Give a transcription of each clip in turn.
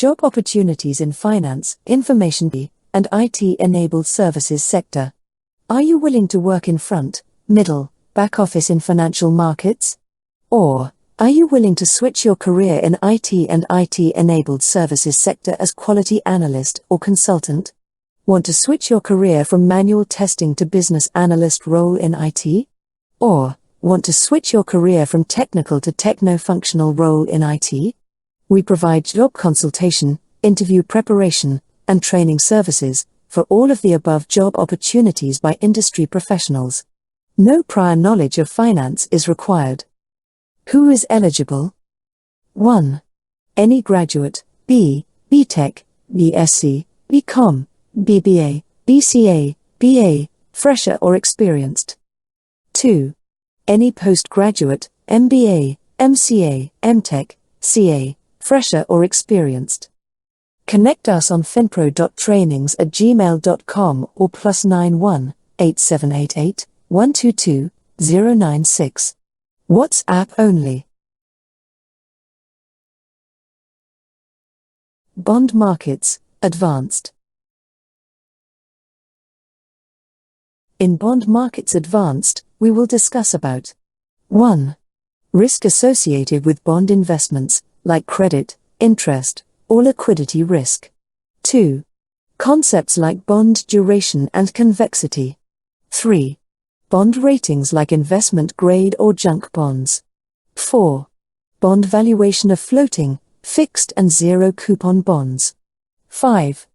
Job opportunities in finance, information, and IT-enabled services sector. Are you willing to work in front, middle, back office in financial markets? Or are you willing to switch your career in IT and IT-enabled services sector as quality analyst or consultant? Want to switch your career from manual testing to business analyst role in IT? Or want to switch your career from technical to techno-functional role in IT? We provide job consultation, interview preparation, and training services for all of the above job opportunities by industry professionals. No prior knowledge of finance is required. Who is eligible? 1. Any graduate, B. BTech, BSc, BCom, BBA, BCA, BA, fresher or experienced. 2. Any postgraduate, MBA, MCA, MTech, CA, fresher or experienced. Connect us on finpro.trainings@gmail.com or +91 8788 122 096. WhatsApp only. Bond markets, advanced. In Bond Markets Advanced, we will discuss about 1. Risk associated with bond investments, like credit, interest, or liquidity risk. 2. Concepts like bond duration and convexity. 3. Bond ratings like investment grade or junk bonds. 4. Bond valuation of floating, fixed and zero coupon bonds. 5.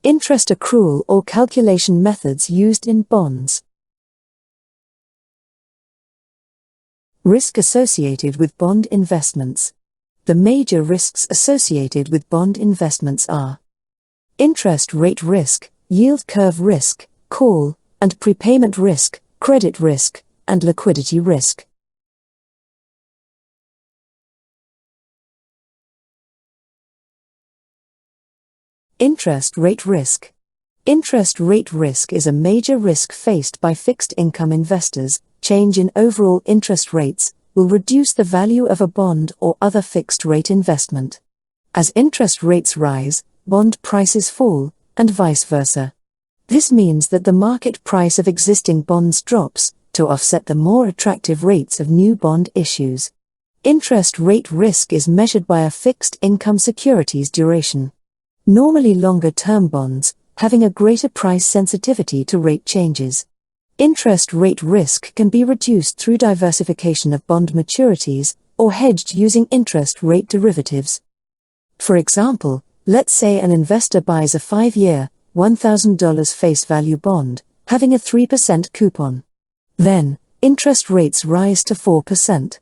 Interest accrual or calculation methods used in bonds. Risk associated with bond investments. The major risks associated with bond investments are interest rate risk, yield curve risk, call and prepayment risk, credit risk, and liquidity risk. Interest rate risk. Interest rate risk is a major risk faced by fixed income investors. Change in overall interest rates will reduce the value of a bond or other fixed rate investment. As interest rates rise, bond prices fall, and vice versa. This means that the market price of existing bonds drops to offset the more attractive rates of new bond issues. Interest rate risk is measured by a fixed income security's duration. Normally longer-term bonds, having a greater price sensitivity to rate changes. Interest rate risk can be reduced through diversification of bond maturities, or hedged using interest rate derivatives. For example, let's say an investor buys a 5-year, $1,000 face value bond, having a 3% coupon. Then, interest rates rise to 4%.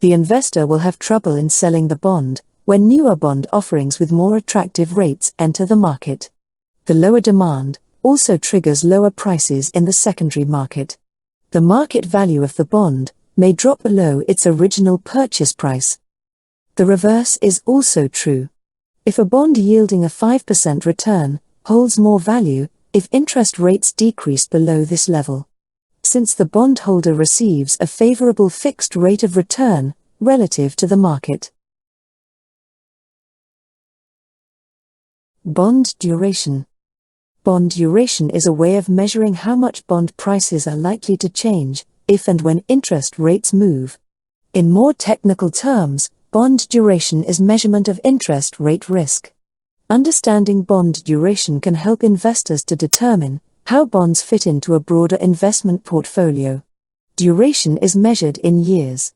The investor will have trouble in selling the bond, when newer bond offerings with more attractive rates enter the market. The lower demand also triggers lower prices in the secondary market. The market value of the bond may drop below its original purchase price. The reverse is also true. If a bond yielding a 5% return holds more value if interest rates decrease below this level, since the bondholder receives a favorable fixed rate of return relative to the market. Bond duration. Bond duration is a way of measuring how much bond prices are likely to change if and when interest rates move. In more technical terms, bond duration is measurement of interest rate risk. Understanding bond duration can help investors to determine how bonds fit into a broader investment portfolio. Duration is measured in years.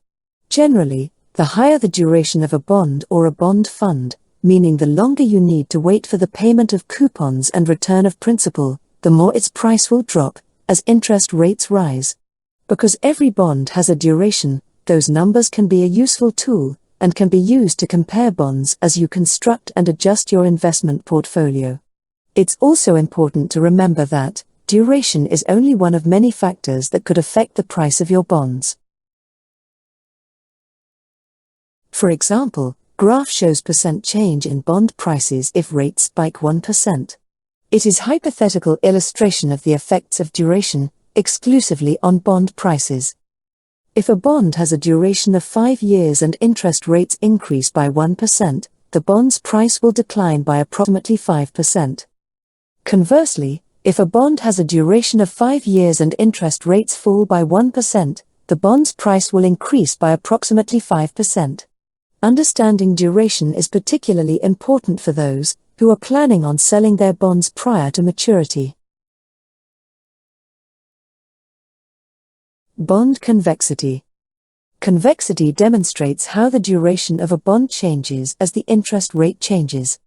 Generally, the higher the duration of a bond or a bond fund, meaning the longer you need to wait for the payment of coupons and return of principal, the more its price will drop as interest rates rise. Because every bond has a duration, those numbers can be a useful tool and can be used to compare bonds as you construct and adjust your investment portfolio. It's also important to remember that duration is only one of many factors that could affect the price of your bonds. For example, graph shows % change in bond prices if rates spike 1%. It is hypothetical illustration of the effects of duration exclusively on bond prices. If a bond has a duration of 5 years and interest rates increase by 1%, the bond's price will decline by approximately 5%. Conversely, if a bond has a duration of 5 years and interest rates fall by 1%, the bond's price will increase by approximately 5%. Understanding duration is particularly important for those who are planning on selling their bonds prior to maturity. Bond convexity. Convexity demonstrates how the duration of a bond changes as the interest rate changes.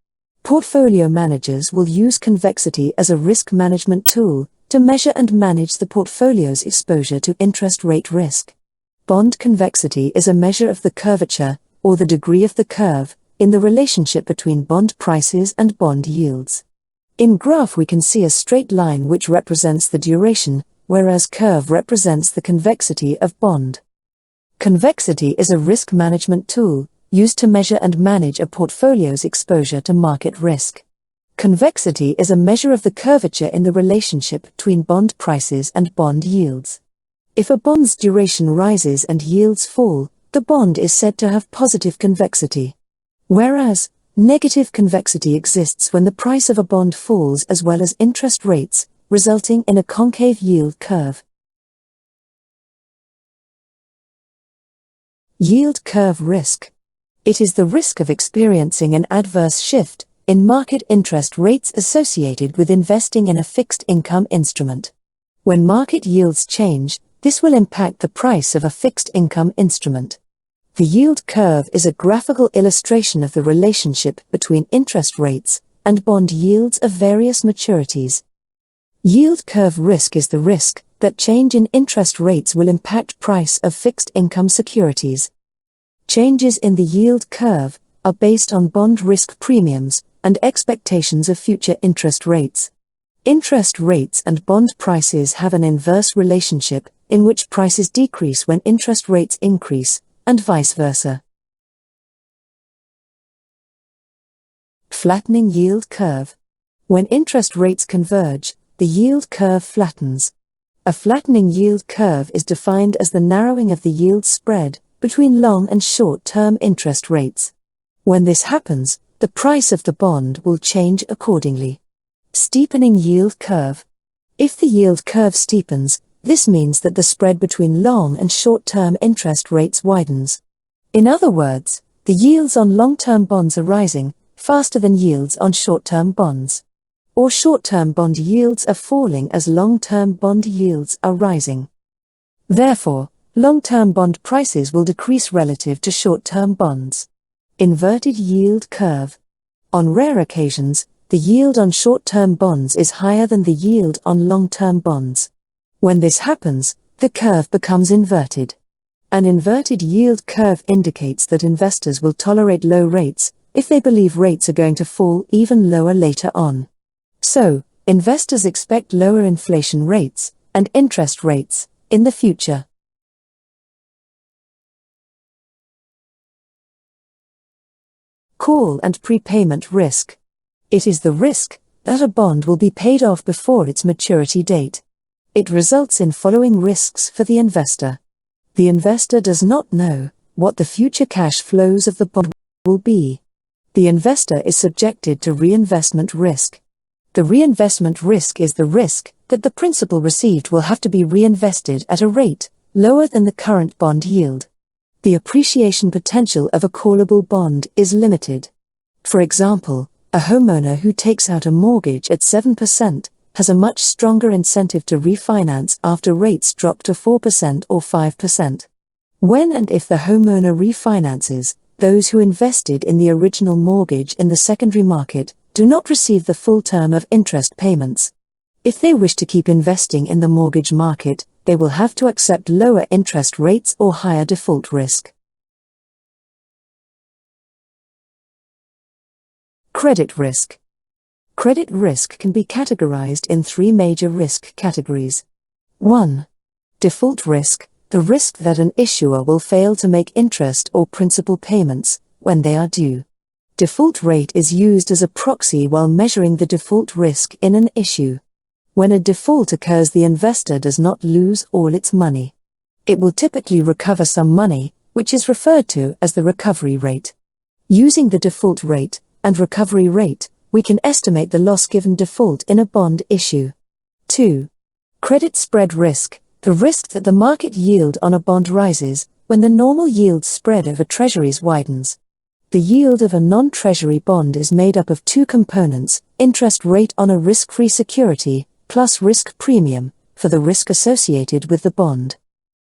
Portfolio managers will use convexity as a risk management tool to measure and manage the portfolio's exposure to interest rate risk. Bond convexity is a measure of the curvature, or the degree of the curve, in the relationship between bond prices and bond yields. In graph we can see a straight line which represents the duration, whereas curve represents the convexity of bond. Convexity is a risk management tool, used to measure and manage a portfolio's exposure to market risk. Convexity is a measure of the curvature in the relationship between bond prices and bond yields. If a bond's duration rises and yields fall, the bond is said to have positive convexity. Whereas, negative convexity exists when the price of a bond falls as well as interest rates, resulting in a concave yield curve. Yield curve risk. It is the risk of experiencing an adverse shift in market interest rates associated with investing in a fixed income instrument. When market yields change, this will impact the price of a fixed income instrument. The yield curve is a graphical illustration of the relationship between interest rates and bond yields of various maturities. Yield curve risk is the risk that change in interest rates will impact price of fixed income securities. Changes in the yield curve are based on bond risk premiums and expectations of future interest rates. Interest rates and bond prices have an inverse relationship in which prices decrease when interest rates increase, and vice versa. Flattening yield curve. When interest rates converge, the yield curve flattens. A flattening yield curve is defined as the narrowing of the yield spread between long and short-term interest rates. When this happens, the price of the bond will change accordingly. Steepening yield curve. If the yield curve steepens, this means that the spread between long and short-term interest rates widens. In other words, the yields on long-term bonds are rising faster than yields on short-term bonds. Or short-term bond yields are falling as long-term bond yields are rising. Therefore, long-term bond prices will decrease relative to short-term bonds. Inverted yield curve. On rare occasions, the yield on short-term bonds is higher than the yield on long-term bonds. When this happens, the curve becomes inverted. An inverted yield curve indicates that investors will tolerate low rates if they believe rates are going to fall even lower later on. So, investors expect lower inflation rates and interest rates in the future. Call and prepayment risk. It is the risk that a bond will be paid off before its maturity date. It results in following risks for the investor. The investor does not know what the future cash flows of the bond will be. The investor is subjected to reinvestment risk. The reinvestment risk is the risk that the principal received will have to be reinvested at a rate lower than the current bond yield. The appreciation potential of a callable bond is limited. For example, a homeowner who takes out a mortgage at 7% has a much stronger incentive to refinance after rates drop to 4% or 5%. When and if the homeowner refinances, those who invested in the original mortgage in the secondary market do not receive the full term of interest payments. If they wish to keep investing in the mortgage market, they will have to accept lower interest rates or higher default risk. Credit risk. Credit risk can be categorized in 3 major risk categories. 1. Default risk, the risk that an issuer will fail to make interest or principal payments when they are due. Default rate is used as a proxy while measuring the default risk in an issue. When a default occurs, the investor does not lose all its money. It will typically recover some money, which is referred to as the recovery rate. Using the default rate and recovery rate, we can estimate the loss given default in a bond issue. 2. Credit spread risk, the risk that the market yield on a bond rises when the normal yield spread over treasuries widens. The yield of a non-treasury bond is made up of two components: interest rate on a risk-free security, plus risk premium, for the risk associated with the bond.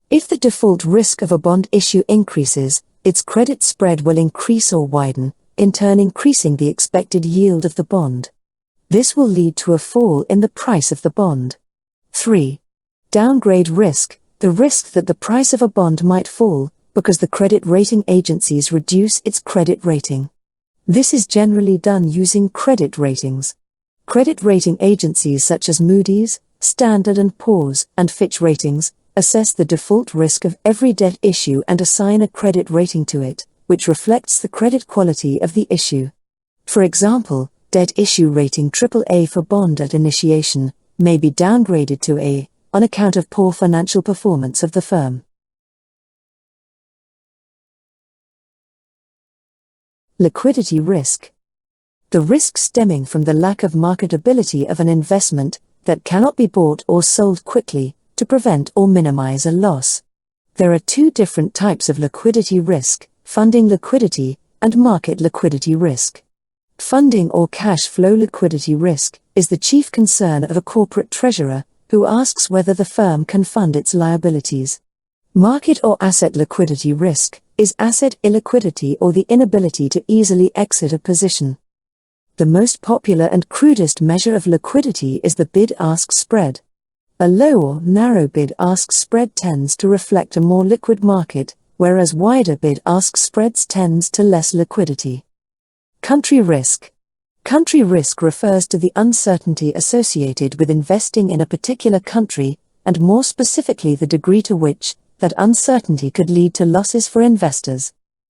If the default risk of a bond issue increases, its credit spread will increase or widen, in turn increasing the expected yield of the bond. This will lead to a fall in the price of the bond. 3. Downgrade risk, the risk that the price of a bond might fall, because the credit rating agencies reduce its credit rating. This is generally done using credit ratings. Credit rating agencies such as Moody's, Standard & Poor's, and Fitch Ratings assess the default risk of every debt issue and assign a credit rating to it, which reflects the credit quality of the issue. For example, debt issue rating AAA for bond at initiation may be downgraded to A on account of poor financial performance of the firm. Liquidity risk. The risk stemming from the lack of marketability of an investment that cannot be bought or sold quickly to prevent or minimize a loss. There are two different types of liquidity risk: funding liquidity and market liquidity risk. Funding or cash flow liquidity risk is the chief concern of a corporate treasurer who asks whether the firm can fund its liabilities. Market or asset liquidity risk is asset illiquidity or the inability to easily exit a position. The most popular and crudest measure of liquidity is the bid-ask spread. A low or narrow bid-ask spread tends to reflect a more liquid market, whereas wider bid-ask spreads tends to less liquidity. Country risk. Country risk refers to the uncertainty associated with investing in a particular country, and more specifically the degree to which that uncertainty could lead to losses for investors.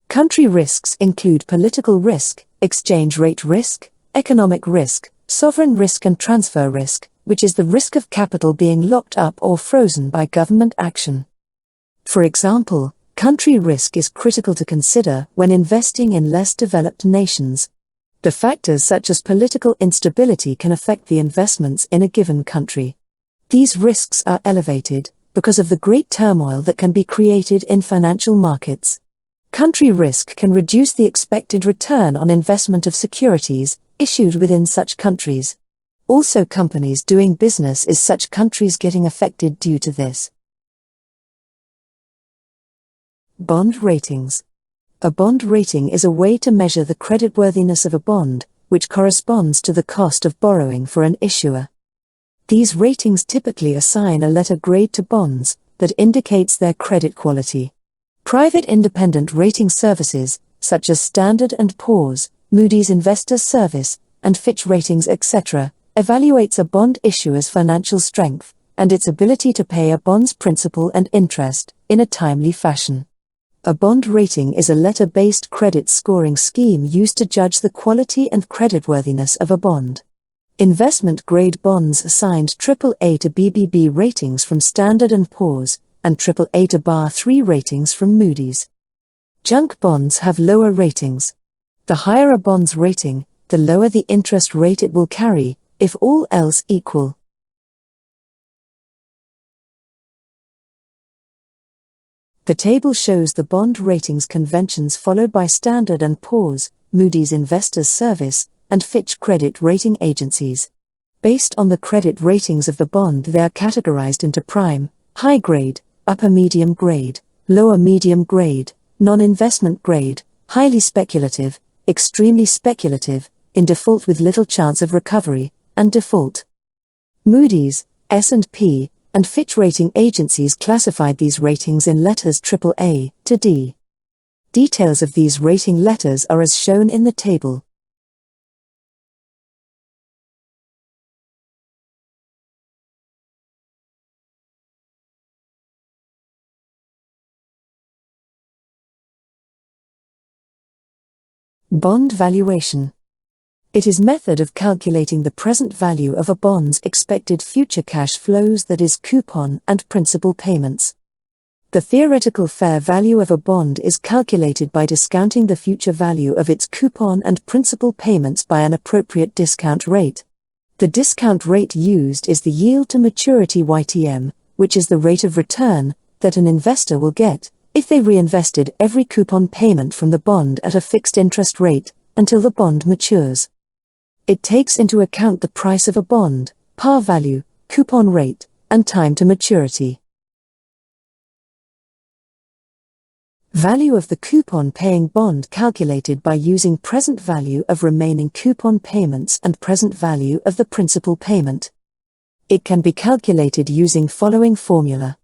Country risks include political risk, exchange rate risk, economic risk, sovereign risk and transfer risk, which is the risk of capital being locked up or frozen by government action. For example, country risk is critical to consider when investing in less developed nations. The factors such as political instability can affect the investments in a given country. These risks are elevated because of the great turmoil that can be created in financial markets. Country risk can reduce the expected return on investment of securities issued within such countries. Also, companies doing business in such countries getting affected due to this. Bond ratings. A bond rating is a way to measure the creditworthiness of a bond, which corresponds to the cost of borrowing for an issuer. These ratings typically assign a letter grade to bonds that indicates their credit quality. Private independent rating services, such as Standard & Poor's, Moody's Investors Service, and Fitch Ratings, etc., evaluates a bond issuer's financial strength and its ability to pay a bond's principal and interest in a timely fashion. A bond rating is a letter-based credit scoring scheme used to judge the quality and creditworthiness of a bond. Investment-grade bonds assigned AAA to BBB ratings from Standard & Poor's, and AAA to Bar 3 ratings from Moody's. Junk bonds have lower ratings. The higher a bond's rating, the lower the interest rate it will carry, if all else equal. The table shows the bond ratings conventions followed by Standard & Poor's, Moody's Investors Service, and Fitch credit rating agencies. Based on the credit ratings of the bond, they are categorized into prime, high grade, upper medium grade, lower medium grade, non-investment grade, highly speculative, extremely speculative, in default with little chance of recovery, and default. Moody's, S&P, and Fitch rating agencies classified these ratings in letters AAA to D. Details of these rating letters are as shown in the table. Bond valuation. It is method of calculating the present value of a bond's expected future cash flows, that is, coupon and principal payments. The theoretical fair value of a bond is calculated by discounting the future value of its coupon and principal payments by an appropriate discount rate. The discount rate used is the yield to maturity YTM, which is the rate of return that an investor will get if they reinvested every coupon payment from the bond at a fixed interest rate until the bond matures. It takes into account the price of a bond, par value, coupon rate, and time to maturity. Value of the coupon-paying bond calculated by using present value of remaining coupon payments and present value of the principal payment. It can be calculated using following formula.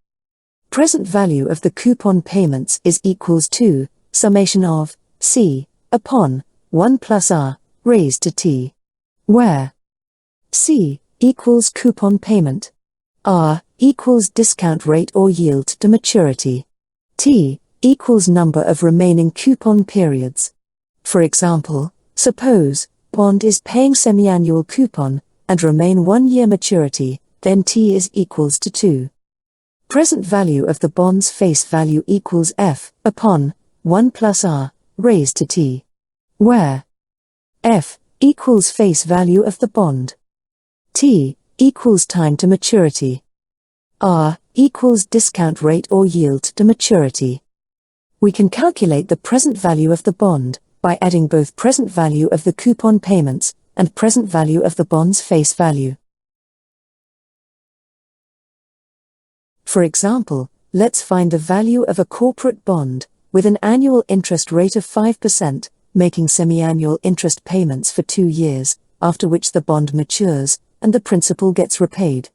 Present value of the coupon payments is equals to summation of C upon 1 plus R raised to T, where C equals coupon payment, R equals discount rate or yield to maturity, T equals number of remaining coupon periods. For example, suppose bond is paying semi-annual coupon and remain 1 year maturity, then T is equals to 2. Present value of the bond's face value equals F upon 1 plus R raised to T, where F equals face value of the bond, T equals time to maturity, R equals discount rate or yield to maturity. We can calculate the present value of the bond by adding both present value of the coupon payments and present value of the bond's face value. For example, let's find the value of a corporate bond with an annual interest rate of 5%, making semi-annual interest payments for 2 years, after which the bond matures and the principal gets repaid.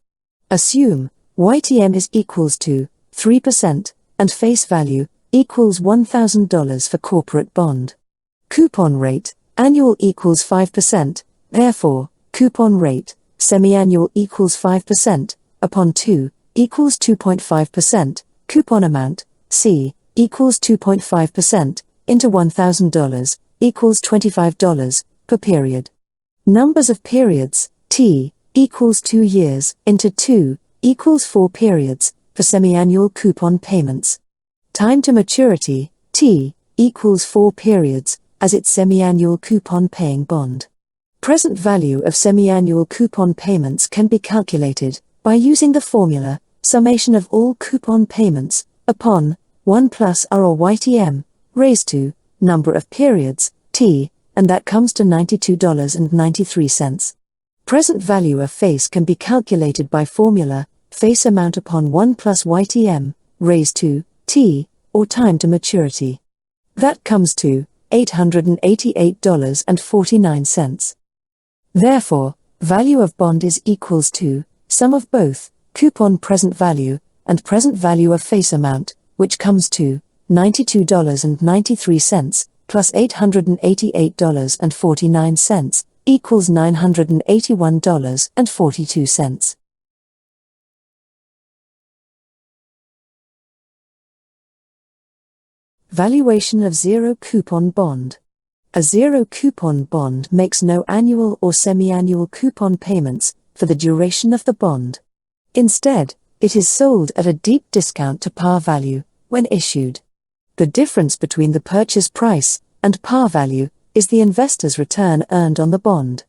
Assume YTM is equals to 3% and face value equals $1,000 for corporate bond. Coupon rate, annual equals 5%, therefore, coupon rate, semi-annual equals 5%, upon 2, equals 2.5%, coupon amount, C, equals 2.5%, into $1,000, equals $25, per period. Numbers of periods, T, equals 2 years, into 2, equals 4 periods, for semi-annual coupon payments. Time to maturity, T, equals 4 periods, as its semi-annual coupon-paying bond. Present value of semi-annual coupon payments can be calculated by using the formula, summation of all coupon payments, upon 1 plus R or YTM, raised to number of periods, T, and that comes to $92.93. Present value of face can be calculated by formula, face amount upon 1 plus YTM, raised to T, or time to maturity. That comes to $888.49. Therefore, value of bond is equals to sum of both coupon present value and present value of face amount, which comes to $92.93 plus $888.49 equals $981.42. Valuation of zero coupon bond. A zero coupon bond makes no annual or semi-annual coupon payments for the duration of the bond. Instead, it is sold at a deep discount to par value when issued. The difference between the purchase price and par value is the investor's return earned on the bond.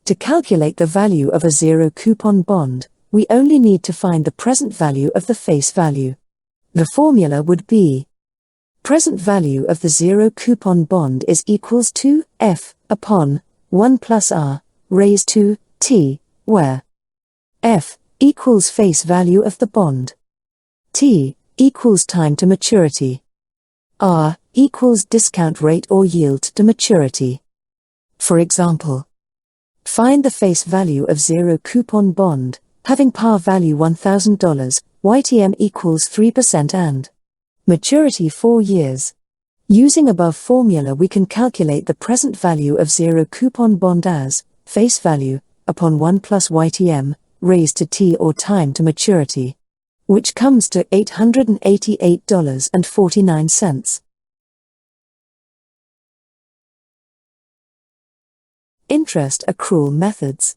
To calculate the value of a zero coupon bond, we only need to find the present value of the face value. The formula would be present value of the zero coupon bond is equals to F upon 1 plus R raised to T, where F equals face value of the bond, T equals time to maturity, R equals discount rate or yield to maturity. For example, find the face value of zero coupon bond, having par value $1,000, YTM equals 3% and maturity 4 years. Using above formula we can calculate the present value of zero coupon bond as face value upon 1 plus YTM raised to T or time to maturity, which comes to $888.49. Interest accrual methods.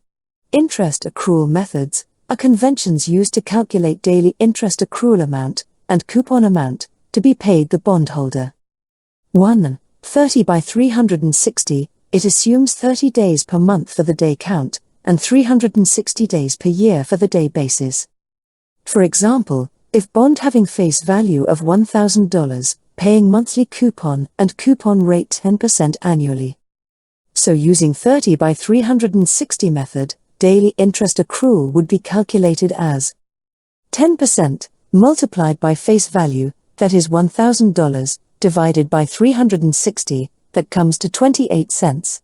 Interest accrual methods are conventions used to calculate daily interest accrual amount and coupon amount, to be paid the bondholder. 1. 30 by 360, it assumes 30 days per month for the day count, and 360 days per year for the day basis. For example, if bond having face value of $1,000, paying monthly coupon and coupon rate 10% annually. So using 30 by 360 method, daily interest accrual would be calculated as 10% multiplied by face value, that is $1,000, divided by 360, that comes to 28 cents.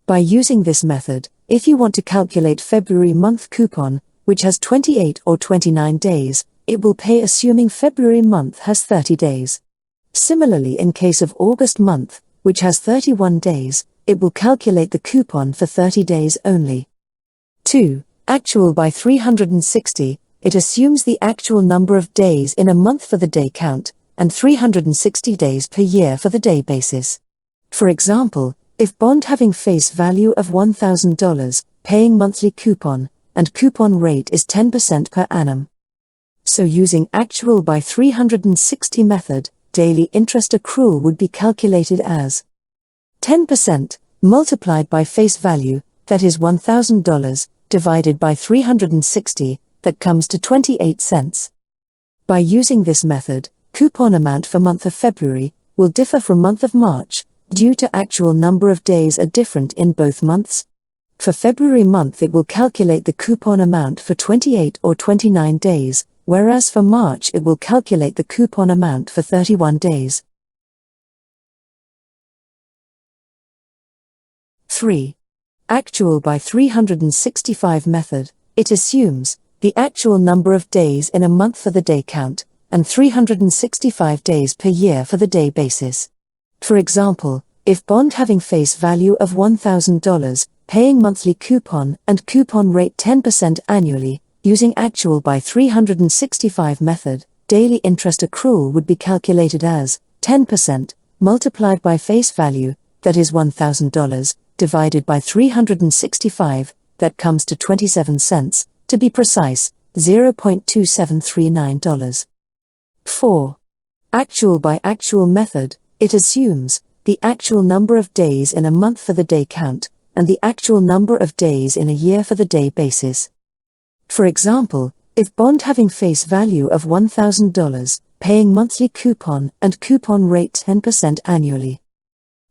By using this method, if you want to calculate February month coupon, which has 28 or 29 days, it will pay assuming February month has 30 days. Similarly, in case of August month, which has 31 days, it will calculate the coupon for 30 days only. 2. Actual by 360, it assumes the actual number of days in a month for the day count, and 360 days per year for the day basis. For example, if bond having face value of $1,000, paying monthly coupon, and coupon rate is 10% per annum. So using actual by 360 method, daily interest accrual would be calculated as 10% multiplied by face value, that is $1,000, divided by 360, that comes to 28 cents. By using this method, coupon amount for month of February will differ from month of March, due to actual number of days are different in both months. For February month it will calculate the coupon amount for 28 or 29 days, whereas for March it will calculate the coupon amount for 31 days. 3. Actual by 365 method, it assumes the actual number of days in a month for the day count, and 365 days per year for the day basis. For example, if bond having face value of $1,000, paying monthly coupon and coupon rate 10% annually, using actual by 365 method, daily interest accrual would be calculated as 10% multiplied by face value, that is $1,000, divided by 365, that comes to 27 cents, to be precise, $0.2739. 4. Actual by actual method, it assumes the actual number of days in a month for the day count, and the actual number of days in a year for the day basis. For example, if bond having face value of $1,000, paying monthly coupon and coupon rate 10% annually.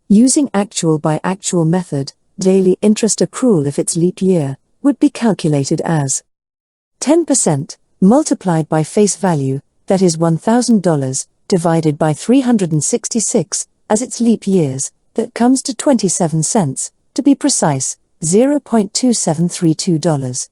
Using actual by actual method, daily interest accrual if it's leap year, would be calculated as 10% multiplied by face value, that is $1,000, divided by 366, as its leap years, that comes to 27 cents, to be precise, $0.2732.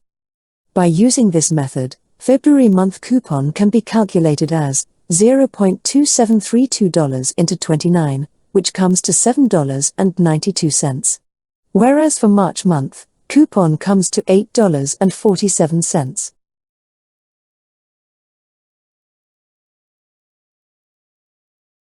By using this method, February month coupon can be calculated as $0.2732 into 29, which comes to $7.92. Whereas for March month, coupon comes to $8.47.